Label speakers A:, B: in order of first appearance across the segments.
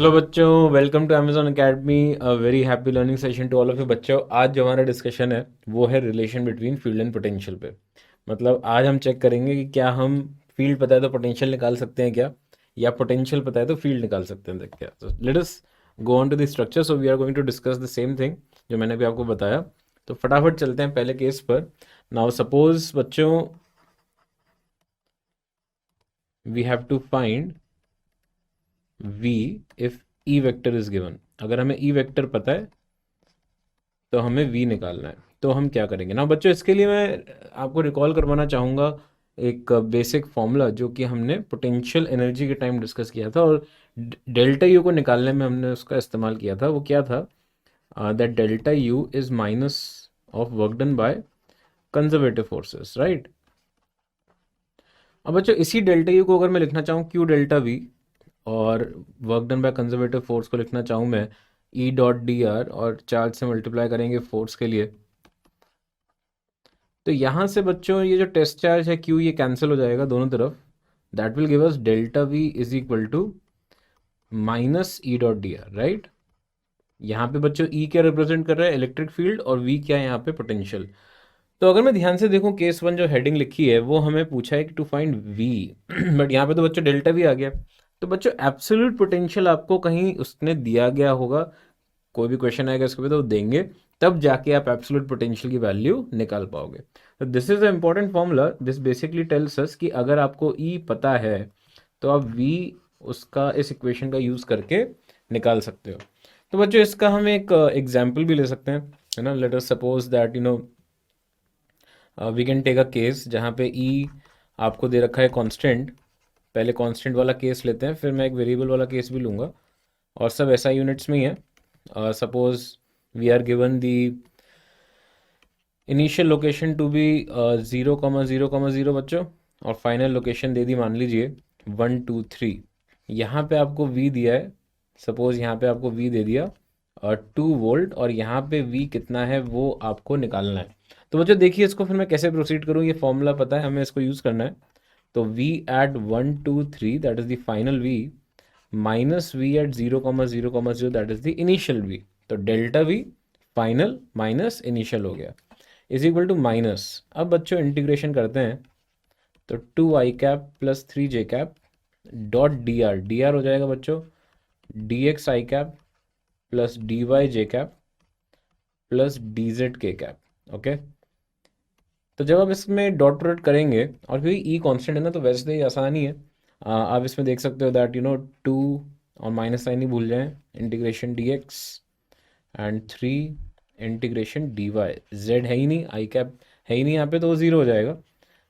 A: Hello बच्चों, welcome to Amazon Academy. A very happy learning session to all of you बच्चों। आज जो हमारा डिस्कशन है वो है relation between field and potential पे। मतलब आज हम चेक करेंगे कि क्या हम फील्ड पता है तो पोटेंशियल निकाल सकते हैं क्या, या पोटेंशियल पता है तो फील्ड निकाल सकते हैं क्या। तो let us go on to the structure. So we are going to discuss the same thing जो मैंने भी आपको बताया। तो फटाफट चलते हैं पहले केस पर। नाउ सपोज बच्चों we have to find v if e vector is given. अगर हमें e वेक्टर पता है तो हमें v निकालना है। तो हम क्या करेंगे ना बच्चों, इसके लिए मैं आपको रिकॉल करवाना चाहूँगा एक बेसिक फॉर्मूला जो कि हमने पोटेंशियल एनर्जी के टाइम डिस्कस किया था, और डेल्टा यू को निकालने में हमने उसका इस्तेमाल किया था। वो क्या था? That delta U is minus of work done by conservative forces, right. अब बच्चों इसी डेल्टा यू को अगर मैं लिखना चाहूँ क्यू डेल्टा वी, और work done by conservative force को लिखना चाहूँ मैं ई डॉट डी आर, और चार्ज से मल्टीप्लाई करेंगे फोर्स के लिए, तो यहाँ से बच्चों ये जो टेस्ट चार्ज है क्यू ये कैंसिल हो जाएगा दोनों तरफ। That will give us delta v is equal to minus E dot d r, right. यहाँ पे बच्चों ई क्या रिप्रेजेंट कर रहा है? इलेक्ट्रिक फील्ड, और वी क्या है यहाँ पे? पोटेंशियल। तो अगर मैं ध्यान से देखूं केस वन जो हेडिंग लिखी है वो हमें पूछा है कि टू फाइंड वी बट यहाँ पे तो बच्चों डेल्टा वी आ गया। तो बच्चों एब्सोल्यूट पोटेंशियल आपको कहीं उसने दिया गया होगा, कोई भी क्वेश्चन आएगा इसके पे तो वो देंगे, तब जाके आप एब्सोल्यूट पोटेंशियल की वैल्यू निकाल पाओगे। तो this is a important formula. This basically tells us कि अगर आपको ई पता है तो आप वी उसका इस इक्वेशन का यूज करके निकाल सकते हो। तो बच्चों इसका हम एक एग्जाम्पल भी ले सकते हैं, है ना। Let us suppose that we can take a case जहाँ पे ई आपको दे रखा है कांस्टेंट। पहले कांस्टेंट वाला केस लेते हैं, फिर मैं एक वेरिएबल वाला केस भी लूँगा, और सब एसआई यूनिट्स में ही है। Suppose we are given the initial location to be 0,0,0 बच्चों, और फाइनल लोकेशन दे दी मान लीजिए 1 2 3। यहाँ पे आपको v दिया है, सपोज यहाँ पे आपको v दे दिया और 2 वोल्ट, और यहाँ पे v कितना है वो आपको निकालना है। तो बच्चों देखिए इसको फिर मैं कैसे प्रोसीड करूँ, ये फॉर्मूला पता है हमें, इसको यूज़ करना है। तो v at 1 2 3 that is the final v, minus v at 0,0,0 that is the initial v। तो delta v final minus initial हो गया, इज इक्वल टू माइनस। अब बच्चों इंटीग्रेशन करते हैं, तो 2 i cap plus 3 j cap dot d are हो जाएगा बच्चों dx i cap plus dy j cap plus dz k cap. Okay, तो जब आप इसमें डॉट प्रोडक्ट करेंगे, और फिर ई कांस्टेंट है ना, तो वैसे तो ये आसान ही है। आप इसमें देख सकते हो दैट 2 और माइनस साइन नहीं भूल जाएं, integration dx and 3 integration dy। z है ही नहीं, आई कैप है ही नहीं यहाँ पे, तो वो जीरो हो जाएगा।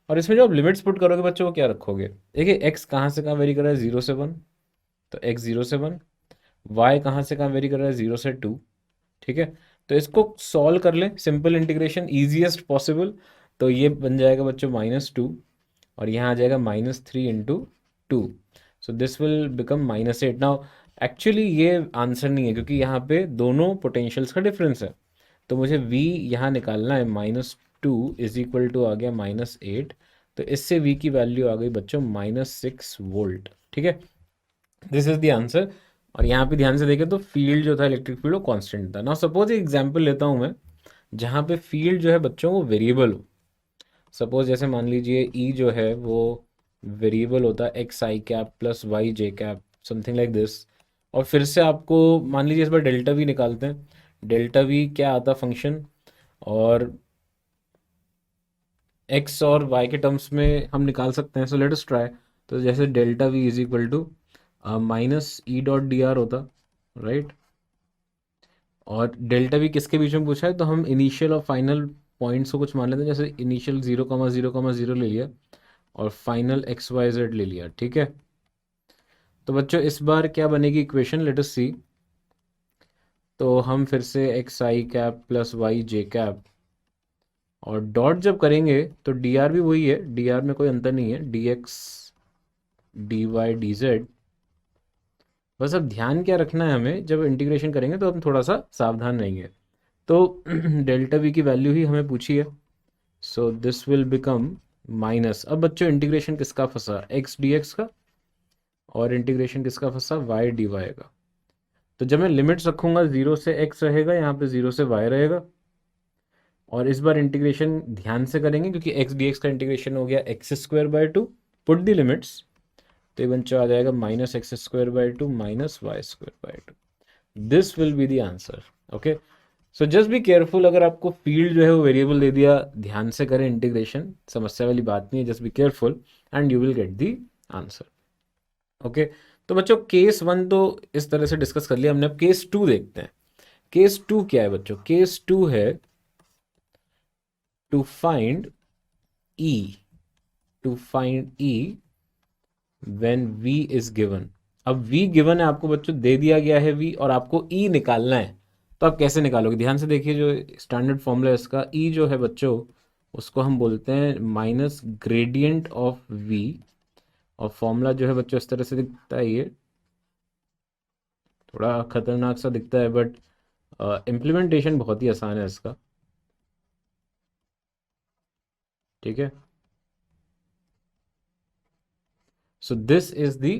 A: और इसमें जो आप लिमिट्स पुट करोगे बच्चों वो क्या रखोगे? देखिए x कहाँ से कहाँ वेरी कर रहा है? 0 से 1, तो x 0 से 1। y कहाँ से कहाँ वेरी कर रहा है? 0 से 2। ठीक है, तो इसको सॉल्व कर लें, सिंपल इंटीग्रेशन ईजिएस्ट पॉसिबल। तो ये बन जाएगा बच्चों -2, और यहाँ आ जाएगा -3 × 2। So this will become -8। Now actually ये आंसर नहीं है, क्योंकि यहाँ पे दोनों पोटेंशियल्स का डिफरेंस है। तो मुझे v यहाँ निकालना है, -2 इज इक्वल टू आ गया -8। तो इससे v की वैल्यू आ गई बच्चों -6 वोल्ट। ठीक है, दिस इज द आंसर। और यहाँ पे ध्यान से देखें तो फील्ड जो था, इलेक्ट्रिक फील्ड, वो कांस्टेंट था। नाउ सपोज एक एग्जांपल लेता हूँ मैं, जहाँ पे फील्ड जो है बच्चों वो वेरिएबल हो। सपोज जैसे मान लीजिए ई जो है वो वेरिएबल होता है x i cap plus y j cap, something like this. और फिर से आपको मान लीजिए इस बार डेल्टा वी निकालते हैं। डेल्टा वी क्या आता फंक्शन, और x और y के टर्म्स में हम निकाल सकते हैं। So let us try. तो जैसे delta v is equal to minus E dot d r होता, राइट। और डेल्टा वी किसके बीच में पूछा है, तो हम इनिशियल और फाइनल पॉइंट्स को कुछ मान लेते हैं। जैसे इनिशियल 0,0,0 ले लिया, और फाइनल XYZ ले लिया। ठीक है, तो बच्चों इस बार क्या बनेगी इक्वेशन, लेट अस सी। तो हम फिर से x i cap plus y j cap, और डॉट जब करेंगे तो डी आर भी वही है, डी आर में कोई अंतर नहीं है, dx dy dz। बस अब ध्यान क्या रखना है हमें, जब इंटीग्रेशन करेंगे तो हम थोड़ा सा सावधान रहेंगे। तो डेल्टा वी की वैल्यू ही हमें पूछी है, so this will become minus. अब बच्चों इंटीग्रेशन किसका फंसा? x dx का, और इंटीग्रेशन किसका फंसा? y dy का। तो जब मैं लिमिट्स रखूंगा 0 से x रहेगा, यहाँ पे 0 से y रहेगा, और इस बार इंटीग्रेशन ध्यान से करेंगे क्योंकि x dx का इंटीग्रेशन हो गया x²/2। पुट द लिमिट्स, तो ये बच्चों आ जाएगा -x²/2 -y²/2। This will be the answer. Okay, so just be careful. अगर आपको फील्ड जो है वो वेरिएबल दे दिया, ध्यान से करें इंटीग्रेशन, समस्या वाली बात नहीं है, just be careful and you will get the answer. Okay, तो बच्चों केस 1 तो इस तरह से डिस्कस कर लिया हमने। अब केस 2 देखते हैं। केस 2 क्या है बच्चों? केस 2 है to find e, to find e when v is given. अब v गिवन है आपको बच्चों, दे दिया गया है v, और आपको e निकालना है। तो आप कैसे निकालोगे? ध्यान से देखिए, जो स्टैंडर्ड फॉर्मूला है इसका, e जो है बच्चों उसको हम बोलते हैं माइनस ग्रेडियंट ऑफ v। और फॉर्मूला जो है बच्चों इस तरह से दिखता है, ये थोड़ा खतरनाक सा दिखता है, बट इम्प्लीमेंटेशन बहुत ही आसान है इसका। ठीक है, so this is the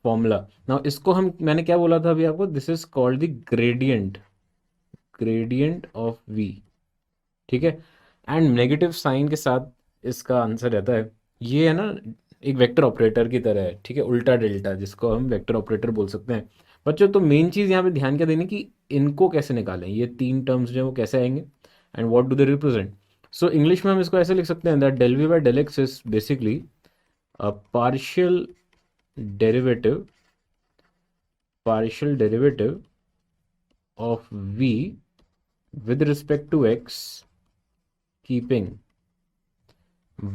A: formula. Now इसको हम, मैंने क्या बोला था अभी आपको, this is called the gradient, gradient of v। ठीक है, एंड नेगेटिव साइन के साथ इसका आंसर रहता है। ये है ना, एक वेक्टर ऑपरेटर की तरह है। ठीक है, उल्टा डेल्टा, जिसको हम वेक्टर ऑपरेटर बोल सकते हैं बच्चों। तो मेन चीज़ यहाँ पे ध्यान क्या देनी कि इनको कैसे निकालें, ये तीन टर्म्स जो है वो कैसे आएंगे and what do they represent. So English में हम इसको ऐसे लिख सकते हैं that del v by del x is basically a derivative partial derivative of v with respect to x keeping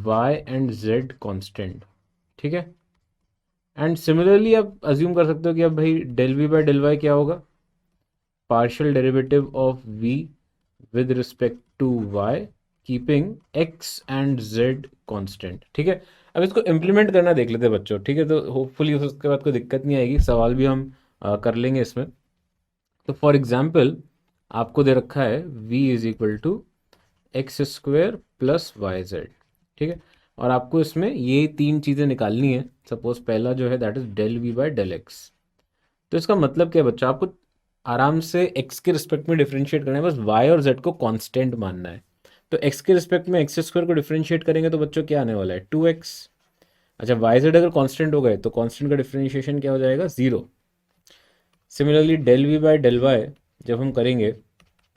A: y and z constant। ठीक है, एंड सिमिलरली आप अज्यूम कर सकते हो कि अब भाई del v by del y क्या होगा? Partial derivative of v with respect to y keeping x and z constant. ठीक है, अब इसको इम्प्लीमेंट करना देख लेते हैं बच्चों। ठीक है, तो होपफुली उसके बाद कोई दिक्कत नहीं आएगी, सवाल भी हम कर लेंगे इसमें। तो फॉर एग्जाम्पल आपको दे रखा है v is equal to x² plus y z. ठीक है, और आपको इसमें ये तीन चीज़ें निकालनी है। सपोज पहला जो है that is del v by del x। तो इसका मतलब क्या है बच्चा? आपको आराम से x के रिस्पेक्ट में डिफरेंशिएट करना है, बस y और z को कांस्टेंट मानना है। तो x के रिस्पेक्ट में x² को डिफरेंशिएट करेंगे तो बच्चों क्या आने वाला है? 2x। अच्छा, y z अगर कांस्टेंट हो गए तो कांस्टेंट का डिफरेंशिएशन क्या हो जाएगा? 0। Similarly del v by del y जब हम करेंगे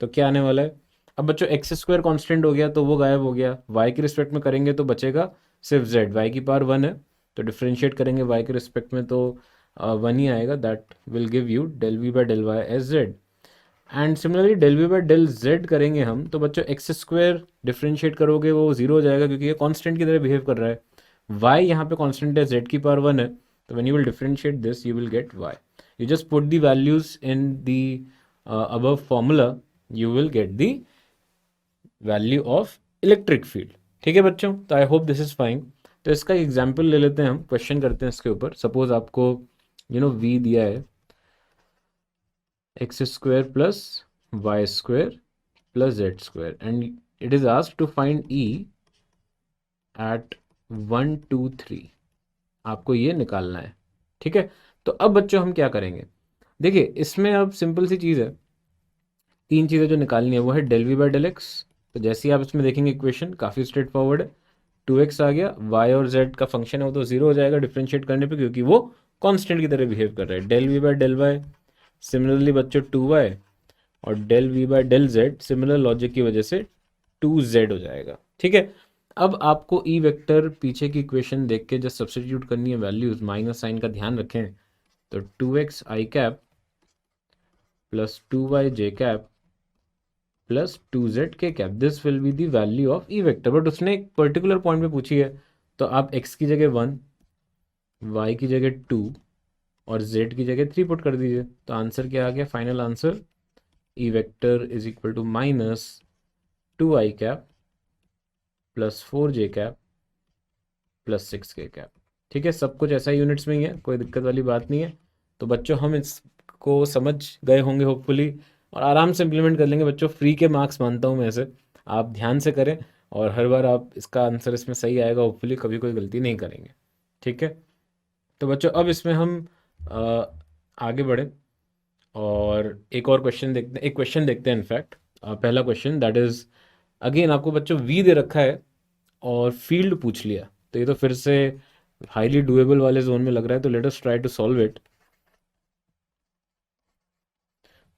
A: तो क्या आने वाला है? अब बच्चों x² कांस्टेंट हो गया तो वो गायब हो गया। y के रिस्पेक्ट में करेंगे तो बचेगा सिर्फ z, y की पावर 1 है, तो डिफरेंशिएट करेंगे y के रिस्पेक्ट में तो 1 ही आएगा। That will give you del v by del y as z। And similarly del v by del z करेंगे हम तो बच्चों x² डिफरेंशिएट करोगे वो 0 हो जाएगा क्योंकि ये कांस्टेंट की तरह बिहेव कर रहा है। y यहाँ पे कांस्टेंट है, z की पावर 1 है, तो when you will differentiate this you will get y। You just put the values in the above formula, you will get the value of electric field। ठीक है बच्चों, तो I hope this is fine. तो इसका example ले लेते हैं हम, क्वेश्चन करते हैं इसके ऊपर। सपोज आपको v दिया है x² plus y² plus z² and it is asked to find e at 1 2 3। आपको ये निकालना है। ठीक है, तो अब बच्चों हम क्या करेंगे? देखिए इसमें अब सिंपल सी चीज़ है, तीन चीज़ें जो निकालनी है वो है del v by del x। तो जैसे ही आप इसमें देखेंगे इक्वेशन काफ़ी स्ट्रेट फॉरवर्ड है। 2x आ गया, y और z का फंक्शन है वो तो 0 हो जाएगा डिफरेंशिएट करने पे क्योंकि वो कांस्टेंट की तरह बिहेव कर रहा है। del v by del y similarly बच्चों 2y, और del v by del z similar logic की वजह से 2z हो जाएगा। ठीक है, अब आपको ई वेक्टर पीछे की इक्वेशन देख के जस्ट सब्सटीट्यूट करनी है वैल्यूज, माइनस साइन का ध्यान रखें। तो 2x आई कैप प्लस 2y जे कैप प्लस 2z के cap, this will be the value of E vector. But उसने एक पर्टिकुलर पॉइंट पे पूछी है, तो आप x की जगह 1, y की जगह 2 और z की जगह 3 पुट कर दीजिए। तो आंसर क्या आ गया? Final answer E vector is equal to minus 2i cap plus 4j cap plus 6k cap. ठीक है, सब कुछ ऐसा यूनिट्स में ही है, कोई दिक्कत वाली बात नहीं है। तो बच्चों हम इसको समझ गए होंगे होपफुली, और आराम से इम्प्लीमेंट कर लेंगे बच्चों। फ्री के मार्क्स मानता हूँ मैं ऐसे, आप ध्यान से करें और हर बार आप इसका आंसर इसमें सही आएगा होपफुली, कभी कोई गलती नहीं करेंगे। ठीक है, तो बच्चों अब इसमें हम आगे बढ़े। और एक और क्वेश्चन देखते हैं, एक क्वेश्चन देखते हैं इनफैक्ट। पहला क्वेश्चन दैट इज अगेन आपको बच्चों वी दे रखा है और फील्ड पूछ लिया, तो ये तो फिर से हाईली डुएबल वाले जोन में लग रहा है, तो let us try to solve it.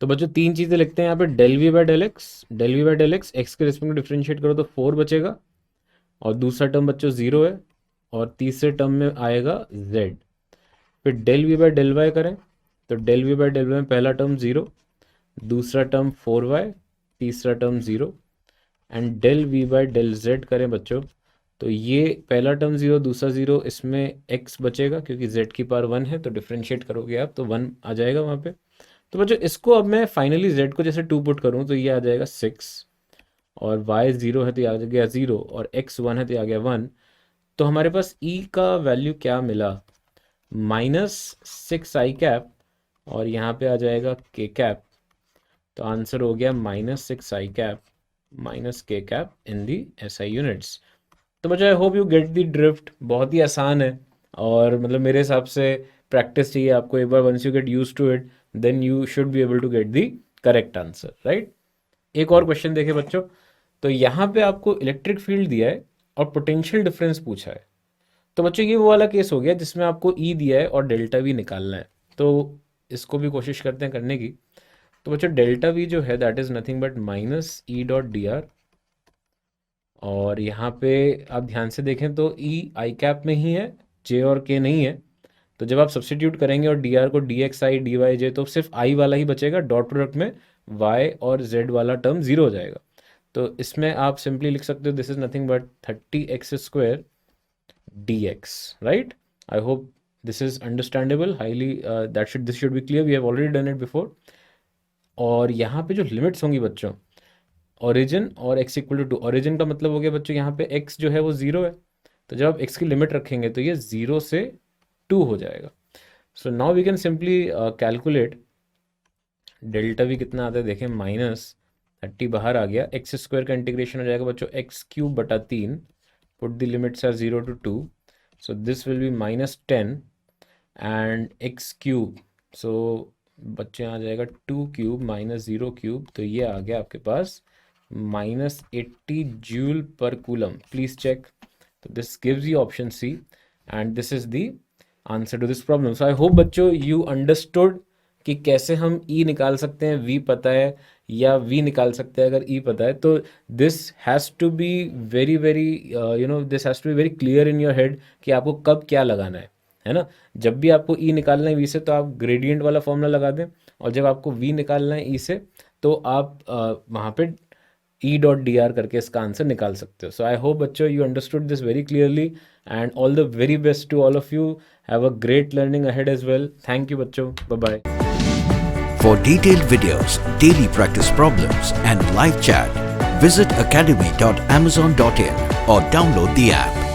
A: तो बच्चों तीन चीज़ें लिखते हैं यहाँ पे, del v by del x, del v by del x, x के रिस्पेक्ट में डिफ्रेंशिएट करो तो 4 बचेगा, और दूसरा टर्म बच्चों 0 है, और तीसरे टर्म में आएगा z। फिर del v by del y करें, तो del v by del y में पहला टर्म 0, दूसरा टर्म 4y, तीसरा term 0, and del v by del z करें बच्चों, तो ये पहला टर्म 0, दूसरा 0, इसमें x बचेगा क्योंकि z की पावर 1 है, तो डिफ्रेंशिएट करोगे आप तो 1 आ जाएगा वहाँ पे। तो बच्चों इसको अब मैं फाइनली z को जैसे 2 पुट करूँ तो ये आ जाएगा 6, और y 0 है तो ये आ गया 0, और x 1 है तो ये आ गया 1। तो हमारे पास e का वैल्यू क्या मिला, -6i कैप, और यहाँ पे आ जाएगा k कैप, तो आंसर हो गया -6i cap minus k cap in the SI units. तो बच्चों I hope you get the drift, बहुत ही आसान है, और मतलब मेरे हिसाब से प्रैक्टिस चाहिए आपको एक बार, once you get used to it then you should be able to get the correct answer, right. एक और क्वेश्चन देखें बच्चों, तो यहाँ पे आपको इलेक्ट्रिक फील्ड दिया है और पोटेंशियल डिफरेंस पूछा है। तो बच्चों ये वो वाला केस हो गया जिसमें आपको ई दिया है और डेल्टा वी निकालना है, तो इसको भी कोशिश करते हैं करने की। तो बच्चों डेल्टा वी जो है that is nothing but minus E dot d r, और यहाँ पे आप ध्यान से देखें तो ई आई कैप में ही है, जे और के नहीं है, तो जब आप सब्सटीट्यूट करेंगे और डी आर को D X I D Y J, तो सिर्फ आई वाला ही बचेगा, डॉट प्रोडक्ट में वाई और जेड वाला टर्म 0 हो जाएगा। तो इसमें आप सिंपली लिख सकते हो this is nothing but 30x² dx, right? I hope this is understandable, highly this should be clear, we have already done it before। और यहाँ पे जो लिमिट्स होंगी बच्चों, ओरिजिन और x इक्वल टू 2, ओरिजिन का मतलब हो गया बच्चों यहाँ पे x जो है वो 0 है, तो जब आप x की लिमिट रखेंगे तो ये 0 से 2 हो जाएगा। So now we can simply calculate delta v कितना आता है, देखें -30 बाहर आ गया, x² का इंटीग्रेशन हो जाएगा बच्चों x³ बटा 3, put the limits are 0 to 2, so this will be -10 and x³ so बच्चे आ जाएगा 2³ माइनस 0³ तो ये आ गया आपके पास -80 joule per coulomb, please check. तो this gives you option C and this is the answer to this problem. So I hope बच्चों यू अंडरस्टूड कि कैसे हम ई निकाल सकते हैं, वी पता है, या वी निकाल सकते हैं अगर ई पता है, तो this has to be very very this has to be very clear in your head कि आपको कब क्या लगाना है ना। जब भी आपको ई निकालना है वी से तो आप ग्रेडियंट वाला फॉर्मूला लगा दें, और जब आपको वी निकालना है ई से तो आप वहाँ पे ई डॉट डी आर करके इसका आंसर निकाल सकते हो। सो आई होप बच्चों you understood this very clearly and all the very best to all of you, have a great learning ahead as well. Thank you बच्चों, bye bye.
B: For detailed videos, daily practice problems and live chat, visit academy.amazon.in or download the app.